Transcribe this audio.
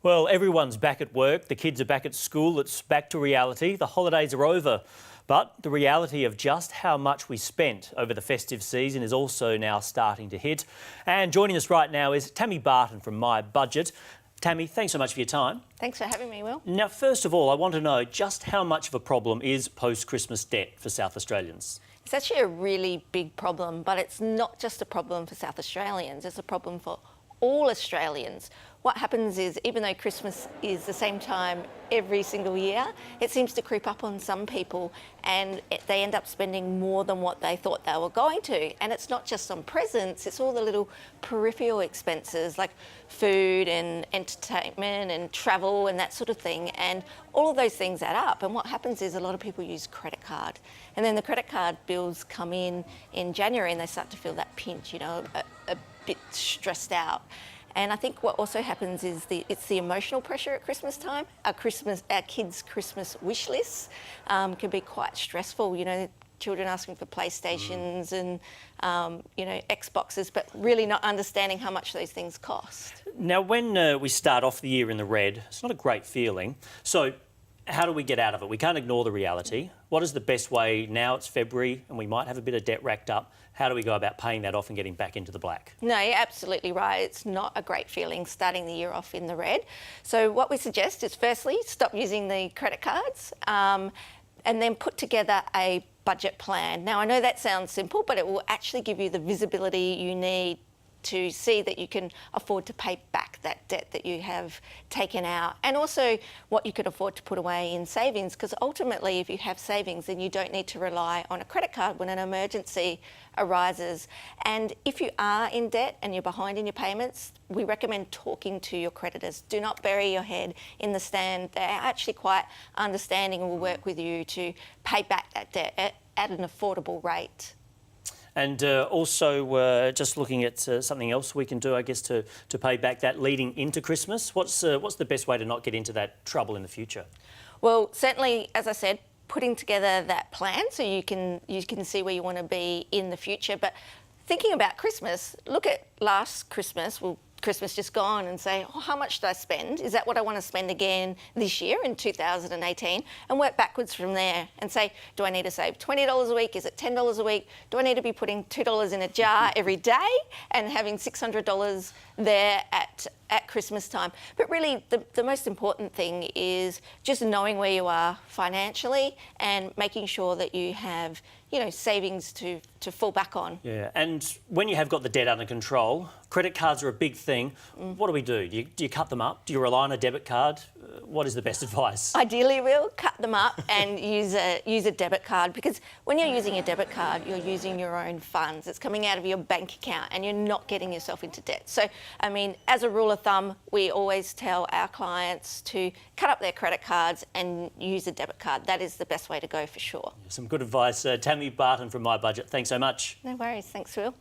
Well, everyone's back at work, the kids are back at school, it's back to reality, the holidays are over. But the reality of just how much we spent over the festive season is also now starting to hit. And joining us right now is Tammy Barton from MyBudget. Tammy, thanks so much for your time. Thanks for having me, Will. Now, first of all, I want to know just how much of a problem is post-Christmas debt for South Australians? It's actually a really big problem, but it's not just a problem for South Australians, it's a problem for all Australians. What happens is, even though Christmas is the same time every single year, it seems to creep up on some people and they end up spending more than what they thought they were going to. And it's not just on presents, it's all the little peripheral expenses like food and entertainment and travel and that sort of thing. And all of those things add up. And what happens is a lot of people use credit card. And then the credit card bills come in January and they start to feel that pinch, a bit stressed out. And I think what also happens is it's the emotional pressure at Christmas time. Our kids' Christmas wish lists can be quite stressful. Children asking for PlayStations and Xboxes, but really not understanding how much those things cost. Now, when we start off the year in the red, it's not a great feeling. So how do we get out of it? We can't ignore the reality. What is the best way? Now it's February and we might have a bit of debt racked up. How do we go about paying that off and getting back into the black? No, you're absolutely right. It's not a great feeling starting the year off in the red. So what we suggest is, firstly, stop using the credit cards and then put together a budget plan. Now, I know that sounds simple, but it will actually give you the visibility you need to see that you can afford to pay back that debt that you have taken out, and also what you can afford to put away in savings, because ultimately if you have savings then you don't need to rely on a credit card when an emergency arises. And if you are in debt and you're behind in your payments, we recommend talking to your creditors. Do not bury your head in the sand. They're actually quite understanding and will work with you to pay back that debt at an affordable rate. And also just looking at something else we can do, I guess, to pay back that leading into Christmas. What's the best way to not get into that trouble in the future? Well, certainly, as I said, putting together that plan so you can see where you want to be in the future. But thinking about Christmas, look at last Christmas. Well, Christmas just gone, and say, oh, how much did I spend? Is that what I want to spend again this year in 2018? And work backwards from there and say, do I need to save $20 a week? Is it $10 a week? Do I need to be putting $2 in a jar every day and having $600 there at Christmas time? But really, the most important thing is just knowing where you are financially and making sure that you have savings to fall back on. Yeah, and when you have got the debt under control, credit cards are a big thing. What do we do? Do you cut them up? Do you rely on a debit card? What is the best advice? Ideally, we'll cut them up and use a debit card, because when you're using a debit card, you're using your own funds. It's coming out of your bank account and you're not getting yourself into debt. So, I mean, as a rule of thumb, we always tell our clients to cut up their credit cards and use a debit card. That is the best way to go for sure. Some good advice. Tammy Barton from MyBudget, thanks so much. No worries. Thanks, Will.